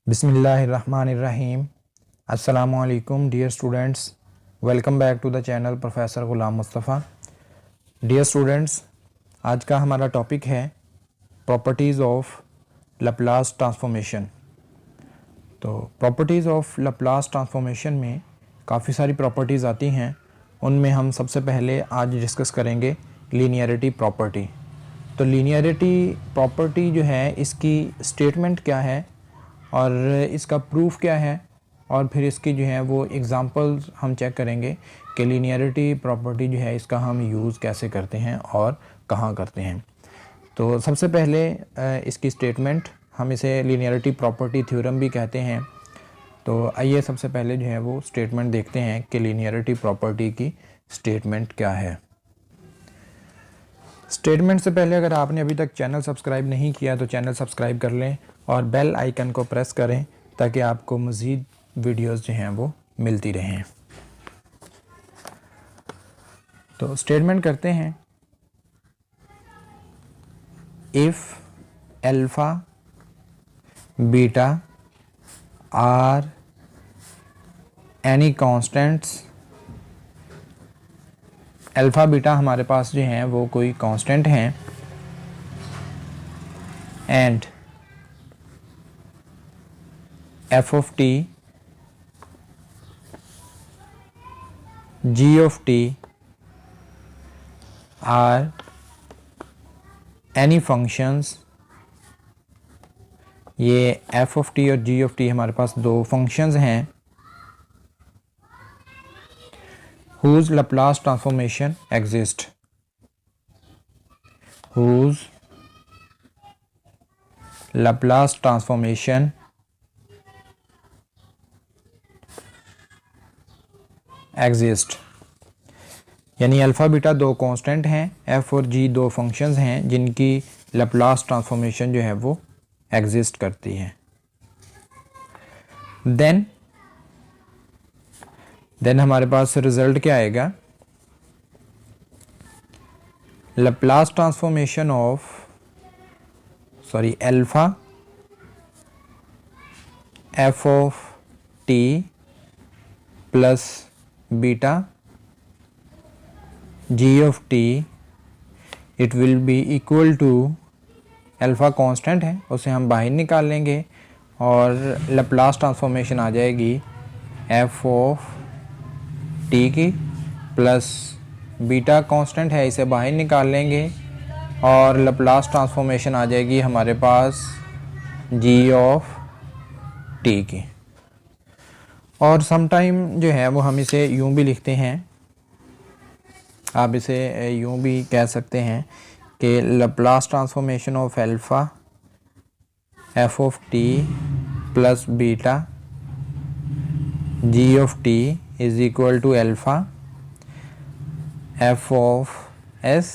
बिस्मिल्लाहिर्रहमानिर्रहीम। अस्सलामुअलैकुम dear students, welcome back to the channel professor Ghulam Mustafa. Dear students, आज का हमारा टॉपिक है प्रॉपर्टीज़ ऑफ लैप्लास ट्रांसफॉर्मेशन। तो प्रॉपर्टीज़ ऑफ लैप्लास ट्रांसफॉर्मेशन में काफ़ी सारी प्रॉपर्टीज़ आती हैं। उनमें हम सबसे पहले आज डिस्कस करेंगे लीनियरिटी प्रॉपर्टी। तो लीनियरिटी प्रॉपर्टी जो है, इसकी स्टेटमेंट क्या है और इसका प्रूफ क्या है, और फिर इसकी जो है वो एग्जांपल्स हम चेक करेंगे कि लीनियरिटी प्रॉपर्टी जो है इसका हम यूज़ कैसे करते हैं और कहाँ करते हैं। तो सबसे पहले इसकी स्टेटमेंट, हम इसे लीनियरिटी प्रॉपर्टी थ्योरम भी कहते हैं। तो आइए सबसे पहले जो है वो स्टेटमेंट देखते हैं कि लीनियरिटी प्रॉपर्टी की स्टेटमेंट क्या है। स्टेटमेंट से पहले अगर आपने अभी तक चैनल सब्सक्राइब नहीं किया तो चैनल सब्सक्राइब कर लें और बेल आइकन को प्रेस करें ताकि आपको मज़ीद वीडियोस जो हैं वो मिलती रहें। तो स्टेटमेंट करते हैं, if alpha beta are any constants, alpha beta हमारे पास जो हैं वो कोई कांस्टेंट हैं, and F of T G of T are any functions. ये एफ ऑफ टी और जी ऑफ टी हमारे पास दो फंक्शंस हैं whose Laplace transformation exist, whose Laplace transformation exist। यानी अल्फ़ा बीटा दो कांस्टेंट हैं, एफ और जी दो फंक्शंस हैं जिनकी लैप्लास ट्रांसफॉर्मेशन जो है वो एग्जिस्ट करती है। देन हमारे पास रिजल्ट क्या आएगा, Laplace transformation of alpha F of T plus beta ji of T, it will be equal to, alpha constant है उसे हम बाहर निकाल लेंगे और लैप्लास ट्रांसफॉर्मेशन आ जाएगी एफ ऑफ टी की, प्लस बीटा कांस्टेंट है इसे बाहर निकाल लेंगे और लैप्लास ट्रांसफॉर्मेशन आ जाएगी हमारे पास जी ऑफ टी की। और समटाइम जो है वो हम इसे यूं भी लिखते हैं, आप इसे यूं भी कह सकते हैं कि Laplace transformation of alpha F of T plus beta ji of T is equal to alpha F of S,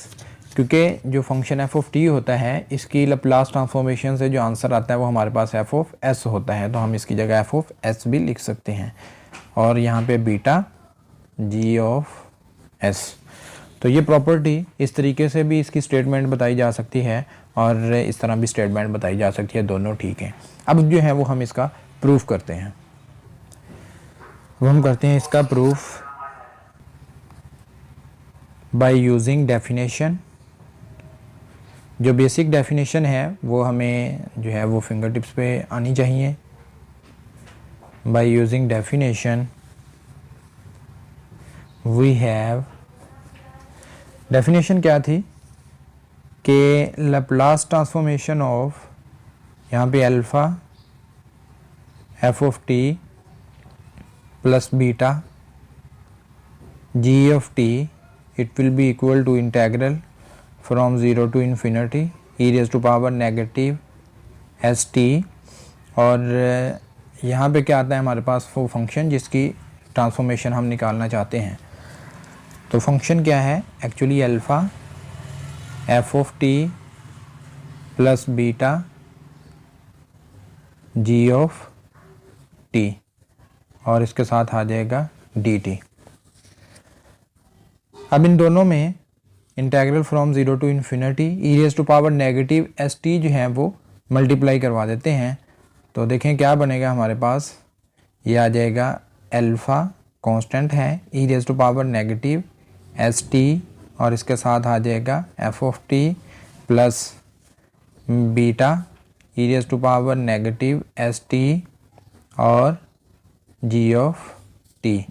क्योंकि जो फंक्शन एफ ऑफ टी होता है इसकी लैप्लास ट्रांसफॉर्मेशन से जो आंसर आता है वो हमारे पास एफ ऑफ एस होता है, तो हम इसकी जगह एफ ऑफ एस भी लिख सकते हैं और यहाँ पे बीटा जी ऑफ एस। तो ये प्रॉपर्टी इस तरीके से भी इसकी स्टेटमेंट बताई जा सकती है और इस तरह भी स्टेटमेंट बताई जा सकती है, दोनों ठीक हैं। अब जो है वो हम इसका प्रूफ करते हैं। अब हम करते हैं इसका प्रूफ बाय यूजिंग डेफिनेशन। जो बेसिक डेफिनेशन है वो हमें जो है वो फिंगर टिप्स पे आनी चाहिए। By using definition we have, definition क्या थी कि लैप्लास ट्रांसफॉर्मेशन ऑफ, यहाँ पे alpha F of T plus beta ji of T, it will be equal to integral from zero to infinity E raise to power negative S T. और यहाँ पे क्या आता है हमारे पास, वो फंक्शन जिसकी ट्रांसफॉर्मेशन हम निकालना चाहते हैं। तो फंक्शन क्या है actually, alpha F of T plus beta ji of T और इसके साथ आ जाएगा डी टी। अब इन दोनों में integral from zero to infinity E raise to power negative S T जो है वो मल्टीप्लाई करवा देते हैं तो देखें क्या बनेगा हमारे पास, ये आ जाएगा अल्फ़ा कांस्टेंट है E raise to power negative S T, और इसके साथ आ जाएगा F of T plus beta E raise to power negative S T और जी ऑफ टी,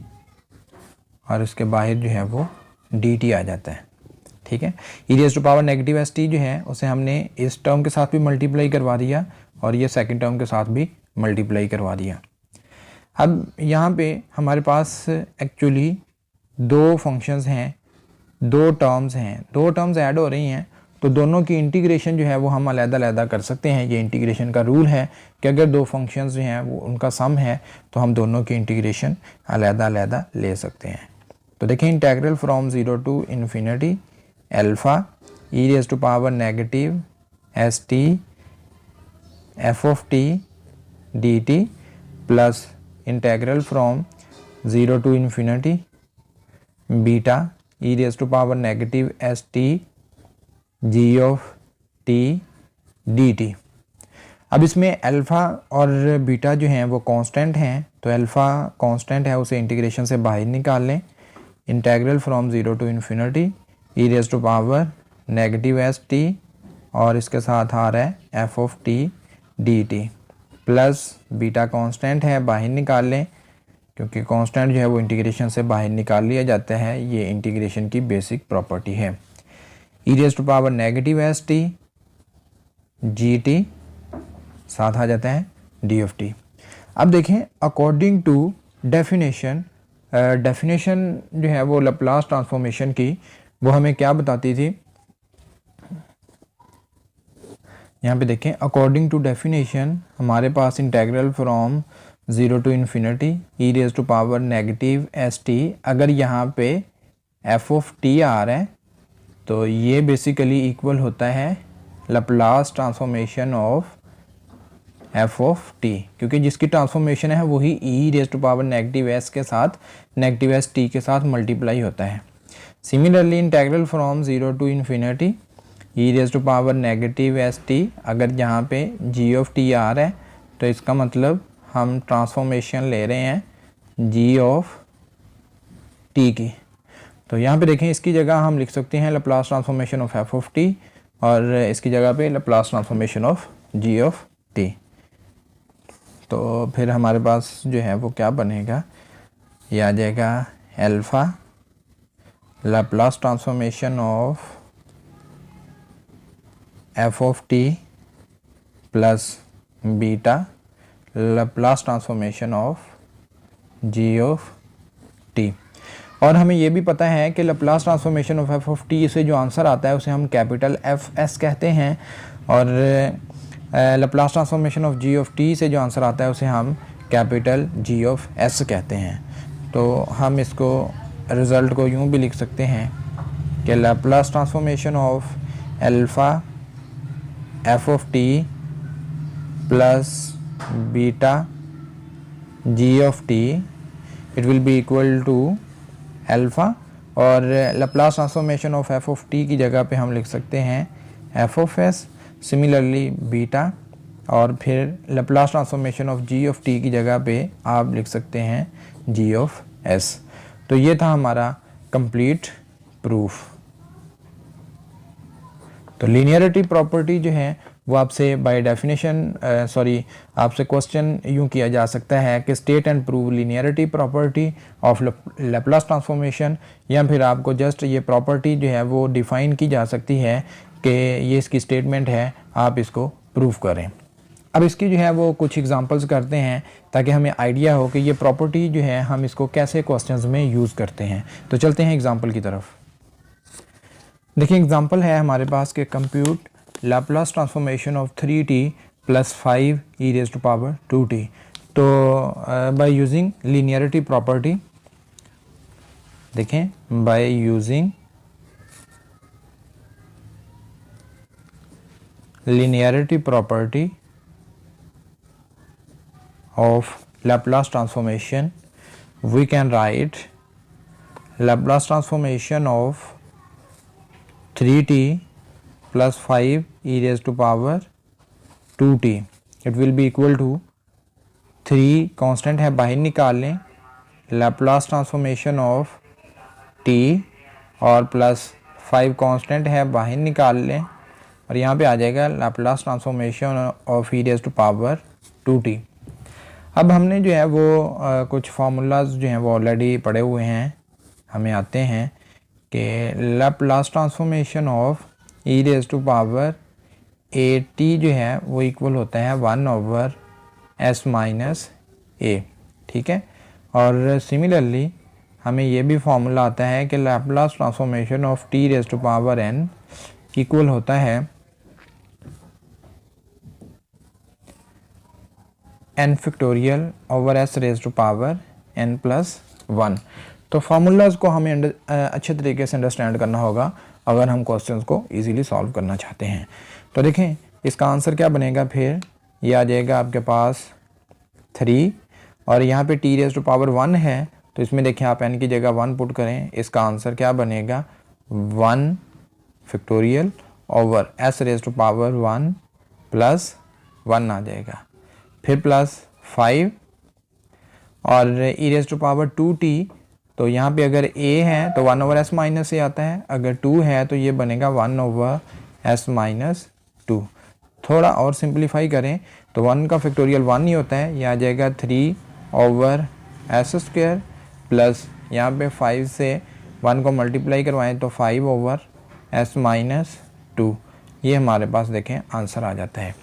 और इसके बाहर जो है वो डी टी आ जाता है। ठीक है, E raise to power negative S T जो है उसे हमने इस टर्म के साथ भी मल्टीप्लाई करवा दिया और ये सेकंड टर्म के साथ भी मल्टीप्लाई करवा दिया। अब यहाँ पे हमारे पास एक्चुअली दो फंक्शंस हैं, दो टर्म्स हैं, दो टर्म्स ऐड हो रही हैं, तो दोनों की इंटीग्रेशन जो है वो हम अलग-अलग कर सकते हैं। ये इंटीग्रेशन का रूल है कि अगर दो फंक्शंस जो हैं वो उनका सम है तो हम दोनों की इंटीग्रेशन अलग-अलग ले सकते हैं। तो देखें, integral from zero to infinity alpha E raise to power negative S T F of T D T plus integral from zero to infinity beta E raise to power negative S T G of T D T. अब इसमें alpha और beta जो हैं वो constant हैं, तो alpha constant है उसे इंटीग्रेशन से बाहर निकाल लें। Integral from zero to infinity E raise to power negative S T और इसके साथ आ रहा है F of T D T plus beta constant है, बाहर निकाल लें क्योंकि कांस्टेंट जो है वो इंटीग्रेशन से बाहर निकाल लिया जाता है। ये इंटीग्रेशन की बेसिक प्रॉपर्टी है। E raise to power negative S T G T साथ आ जाता है डी ऑफ टी। अब देखें, अकॉर्डिंग टू डेफिनेशन जो है वो लैप्लास ट्रांसफॉर्मेशन की, वो हमें क्या बताती थी, यहाँ पे देखें, अकॉर्डिंग टू डेफिनेशन हमारे पास integral from zero to infinity E raise to power negative S T, अगर यहाँ पे एफ ऑफ टी आ रहा है तो ये बेसिकली इक्वल होता है Laplace transformation of F of T, क्योंकि जिसकी ट्रांसफॉर्मेशन है वही E raise to power negative S के साथ नेगेटिव एस टी के साथ मल्टीप्लाई होता है। Similarly integral from zero to infinity E raise to power negative S T, अगर यहाँ पे जी ऑफ टी आ रहा है तो इसका मतलब हम ट्रांसफॉर्मेशन ले रहे हैं जी ऑफ टी की। तो यहाँ पे देखें, इसकी जगह हम लिख सकते हैं Laplace transformation of F of T और इसकी जगह पे Laplace transformation of ji of T. तो फिर हमारे पास जो है वो क्या बनेगा, ये आ जाएगा alpha Laplace transformation of F of T plus beta Laplace transformation of ji of T. और हमें ये भी पता है कि Laplace transformation of F of T से जो आंसर आता है उसे हम कैपिटल एफ एस कहते हैं, और Laplace transformation of ji of T से जो आंसर आता है उसे हम कैपिटल जी ऑफ एस कहते हैं। तो हम इसको रिज़ल्ट को यूँ भी लिख सकते हैं कि Laplace transformation of alpha F of T plus beta ji of T it will be equal to alpha, और Laplace transformation of F of t की जगह पे हम लिख सकते हैं f of s, similarly beta, और फिर Laplace transformation of ji of t की जगह पे आप लिख सकते हैं जी ऑफ एस। तो ये था हमारा कंप्लीट प्रूफ। तो लीनियरिटी प्रॉपर्टी जो है वो आपसे बाय डेफिनेशन आपसे क्वेश्चन यूँ किया जा सकता है कि state and prove linearity property of Laplace transformation, या फिर आपको जस्ट ये प्रॉपर्टी जो है वो डिफ़ाइन की जा सकती है कि ये इसकी स्टेटमेंट है, आप इसको प्रूव करें। अब इसकी जो है वो कुछ एग्जांपल्स करते हैं ताकि हमें आइडिया हो कि ये प्रॉपर्टी जो है हम इसको कैसे क्वेश्चंस में यूज़ करते हैं। तो चलते हैं एग्जांपल की तरफ। देखिए, एग्जांपल है हमारे पास कि compute Laplace transformation of 3t plus 5 E raise to power 2t। तो बाय यूजिंग लीनियरिटी प्रॉपर्टी, देखें, by using linearity property of Laplace transformation, we can write Laplace transformation of 3t plus 5 e raised to power 2t, it will be equal to 3 constant है बाहर निकाल लें, Laplace transformation of t और plus 5 constant है बाहर निकाल लें और यहाँ पे आ जाएगा Laplace transformation of e raise to power 2t। अब हमने जो है वो कुछ फार्मूलाज जो हैं वो ऑलरेडी पढ़े हुए हैं, हमें आते हैं कि Laplace transformation of e raise to power at जो है वो इक्वल होता है 1/s माइनस a, ठीक है। और सिमिलरली हमें ये भी फार्मूला आता है कि Laplace transformation of t raise to power n equal होता है n factorial over s raise to power n plus 1। तो फार्मूलाज को हमें अच्छे तरीके से अंडरस्टैंड करना होगा अगर हम क्वेश्चंस को इजीली सॉल्व करना चाहते हैं। तो देखें इसका आंसर क्या बनेगा, फिर ये आ जाएगा आपके पास 3 और यहाँ पे t रेज़ टू पावर 1 है, तो इसमें देखें आप n की जगह 1 पुट करें, इसका आंसर क्या बनेगा 1 factorial over s raise to power 1 plus 1 आ जाएगा, फिर प्लस 5 और e raise to power 2t, तो यहाँ पे अगर a है तो 1/s माइनस a आता है, अगर 2 है तो ये बनेगा 1/s माइनस 2। थोड़ा और सिंप्लीफाई करें तो 1 का फैक्टोरियल 1 ही होता है, यह आ जाएगा 3/s स्क्वायर प्लस यहाँ पे 5 से 1 को मल्टीप्लाई करवाएं तो 5/s माइनस 2। ये हमारे पास देखें आंसर आ जाता है।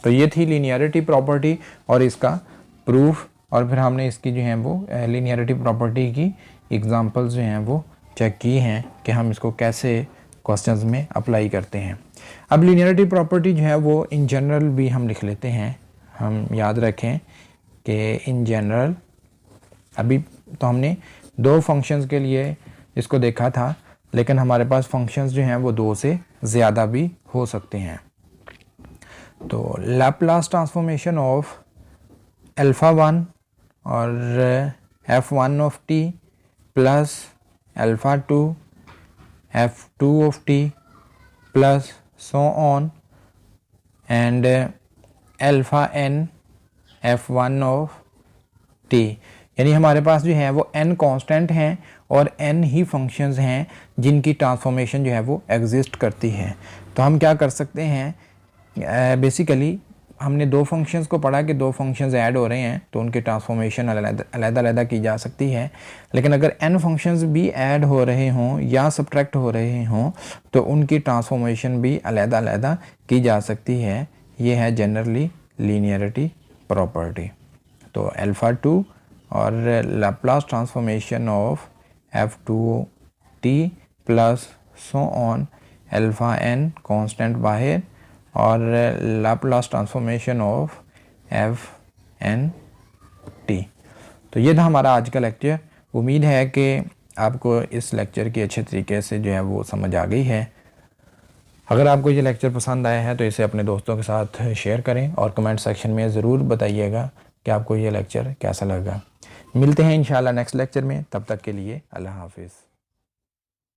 तो ये थी लीनियरिटी प्रॉपर्टी और इसका प्रूफ, और फिर हमने इसकी जो है वो लीनियरिटी प्रॉपर्टी की एग्जांपल्स जो हैं वो चेक की हैं कि हम इसको कैसे क्वेश्चंस में अप्लाई करते हैं। अब लीनियरिटी प्रॉपर्टी जो है वो इन जनरल भी हम लिख लेते हैं। हम याद रखें कि इन जनरल अभी तो हमने 2 फंक्शंस के लिए इसको देखा था, लेकिन हमारे पास फंक्शंस जो हैं वो 2 से ज़्यादा भी हो सकते हैं। तो लैप्लास ट्रांसफॉर्मेशन ऑफ α1 और f1 of t plus α2 f2 of t plus so on and αn f1 of t, यानी हमारे पास जो है वो n कांस्टेंट हैं और n ही फंक्शंस हैं जिनकी ट्रांसफॉर्मेशन जो है वो एग्जिस्ट करती है। तो हम क्या कर सकते हैं, बेसिकली हमने 2 फंक्शंस को पढ़ा कि 2 फंक्शंस ऐड हो रहे हैं तो उनकी ट्रांसफॉर्मेशन अलग-अलग की जा सकती है, लेकिन अगर n फंक्शंस भी ऐड हो रहे हों या सब्ट्रैक्ट हो रहे हों तो उनकी ट्रांसफॉर्मेशन भी अलग-अलग की जा सकती है। ये है जनरली लीनियरिटी प्रॉपर्टी। तो α2 और Laplace transformation of f2t plus so on αn constant बाहर और लैप्लास ट्रांसफॉर्मेशन ऑफ f(n)t। तो ये था हमारा आज का लेक्चर। उम्मीद है कि आपको इस लेक्चर की अच्छे तरीके से जो है वो समझ आ गई है। अगर आपको ये लेक्चर पसंद आया है तो इसे अपने दोस्तों के साथ शेयर करें और कमेंट सेक्शन में ज़रूर बताइएगा कि आपको ये लेक्चर कैसा लगा। मिलते हैं इंशाल्लाह नेक्स्ट लेक्चर में, तब तक के लिए अल्लाह हाफिज़।